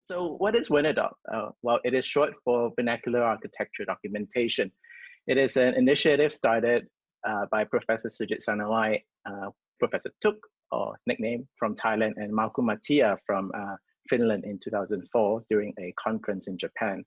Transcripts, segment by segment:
So what is Winterdog? Well, it is short for Vernacular Architecture Documentation. It is an initiative started by Professor Sujit Sanawai, Professor Tuk, or nickname, from Thailand, and Malku Mattia from Finland in 2004 during a conference in Japan.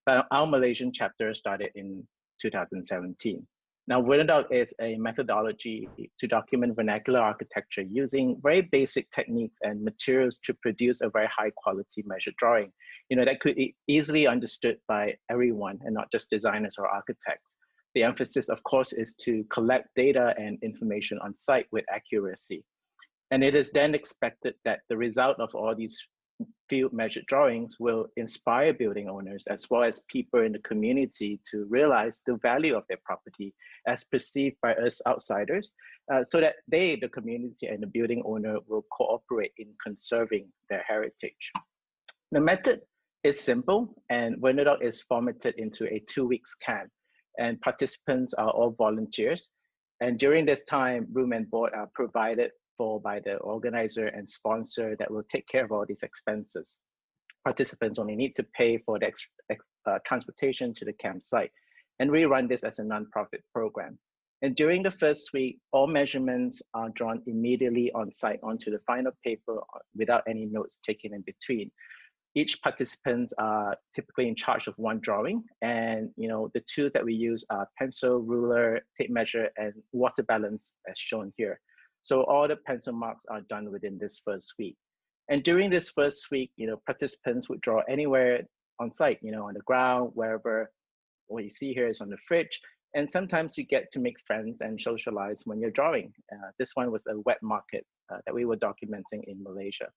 But our Malaysian chapter started in 2017. Now, Winterdog is a methodology to document vernacular architecture using very basic techniques and materials to produce a very high quality measured drawing, that could be easily understood by everyone and not just designers or architects. The emphasis, of course, is to collect data and information on site with accuracy. And it is then expected that the result of all these field measured drawings will inspire building owners as well as people in the community to realize the value of their property as perceived by us outsiders, so that they, the community and the building owner, will cooperate in conserving their heritage. The method is simple, and Winterdog is formatted into a 2-week camp, and participants are all volunteers. And during this time, room and board are provided for by the organizer and sponsor that will take care of all these expenses. Participants only need to pay for the transportation to the campsite. And we run this as a nonprofit program. And during the first week, all measurements are drawn immediately on site onto the final paper without any notes taken in between. Each participants are typically in charge of one drawing, and the tools that we use are pencil, ruler, tape measure, and water balance as shown here. So all the pencil marks are done within this first week. And during this first week, participants would draw anywhere on site, on the ground, wherever. What you see here is on the fridge. And sometimes you get to make friends and socialize when you're drawing. This one was a wet market that we were documenting in Malaysia.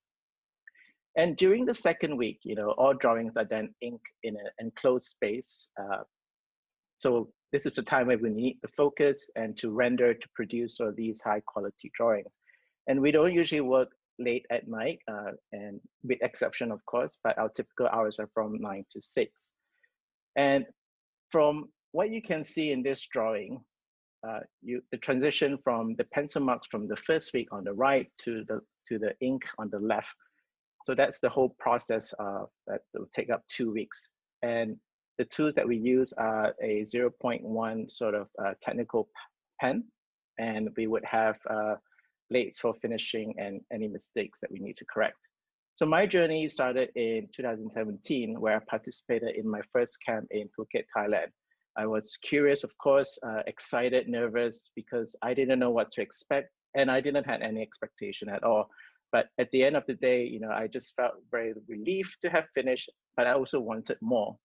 And during the second week, all drawings are then inked in an enclosed space. So this is the time where we need the focus and to render to produce all these high quality drawings. And we don't usually work late at night, and with exception, of course, but our typical hours are from 9 to 6. And from what you can see in this drawing, the transition from the pencil marks from the first week on the right to the ink on the left. So that's the whole process that will take up 2 weeks. And the tools that we use are a 0.1 sort of technical pen, and we would have plates for finishing and any mistakes that we need to correct. So my journey started in 2017, where I participated in my first camp in Phuket, Thailand. I was curious, of course, excited, nervous, because I didn't know what to expect, and I didn't have any expectation at all. But at the end of the day, I just felt very relieved to have finished, but I also wanted more.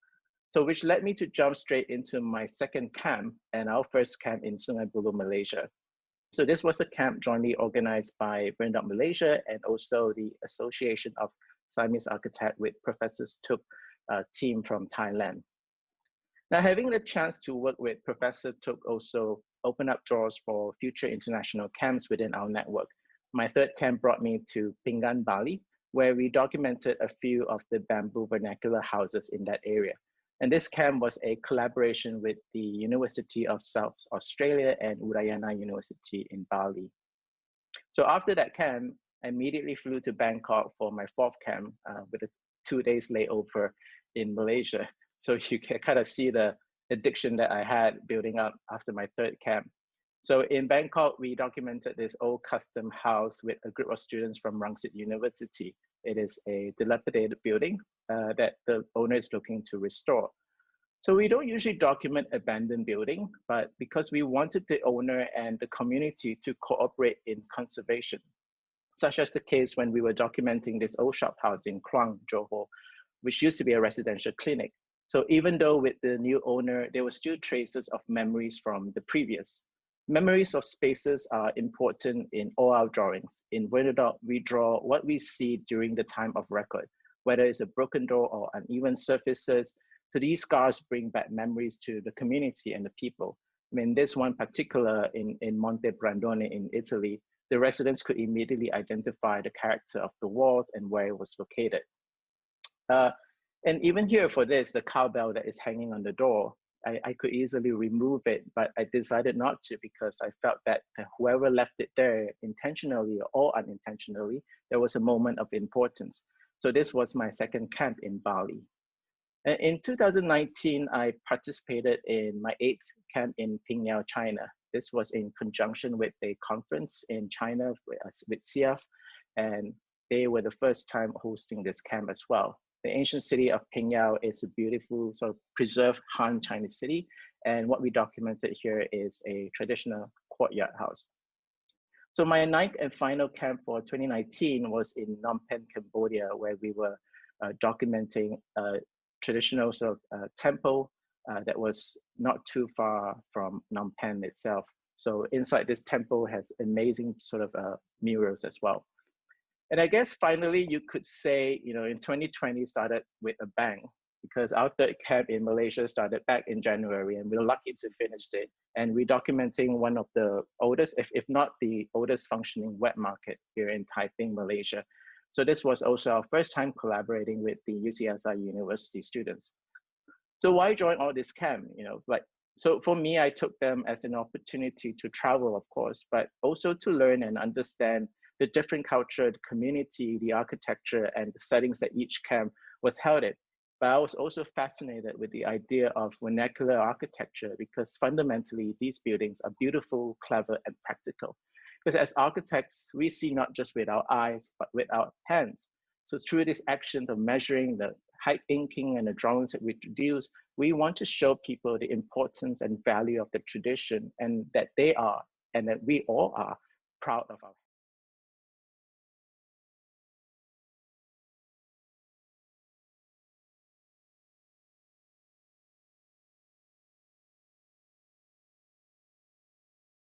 So which led me to jump straight into my second camp and our first camp in Sungai Buloh, Malaysia. So this was a camp jointly organized by Winterdog Malaysia and also the Association of Siamese Architects with Professor Tuk team from Thailand. Now, having the chance to work with Professor Tuk also opened up doors for future international camps within our network. My third camp brought me to Pingan, Bali, where we documented a few of the bamboo vernacular houses in that area. And this camp was a collaboration with the University of South Australia and Udayana University in Bali. So after that camp, I immediately flew to Bangkok for my fourth camp with a 2 days layover in Malaysia. So you can kind of see the addiction that I had building up after my third camp. So in Bangkok, we documented this old custom house with a group of students from Rangsit University. It is a dilapidated building that the owner is looking to restore. So we don't usually document abandoned building, but because we wanted the owner and the community to cooperate in conservation, such as the case when we were documenting this old shop house in Kluang, Johor, which used to be a residential clinic. So even though with the new owner, there were still traces of memories from the previous. Memories of spaces are important in all our drawings. In Winterdog, we draw what we see during the time of record, whether it's a broken door or uneven surfaces. So these scars bring back memories to the community and the people. I mean, this one particular in Monte Brandone in Italy, the residents could immediately identify the character of the walls and where it was located. And even here for this, the cowbell that is hanging on the door, I could easily remove it, but I decided not to because I felt that whoever left it there intentionally or unintentionally, there was a moment of importance. So this was my second camp in Bali. And in 2019, I participated in my 8th camp in Pingyao, China. This was in conjunction with a conference in China with CF, and they were the first time hosting this camp as well. The ancient city of Pingyao is a beautiful sort of preserved Han Chinese city, and what we documented here is a traditional courtyard house. So my 9th and final camp for 2019 was in Phnom Penh, Cambodia, where we were documenting a traditional sort of temple that was not too far from Phnom Penh itself. So inside this temple has amazing sort of murals as well. And I guess finally you could say, you know, in 2020 started with a bang, because our 3rd camp in Malaysia started back in January, and we were lucky to finish it. And we're documenting one of the oldest, if not the oldest functioning wet market here in Taiping, Malaysia. So this was also our first time collaborating with the UCSI University students. So why join all this camp? You know, like, so for me, I took them as an opportunity to travel, of course, but also to learn and understand the different culture, the community, the architecture, and the settings that each camp was held in. But I was also fascinated with the idea of vernacular architecture, because fundamentally these buildings are beautiful, clever, and practical. Because as architects, we see not just with our eyes, but with our hands. So through this action of measuring the height inking and the drawings that we produce, we want to show people the importance and value of the tradition, and that they are, and that we all are, proud of our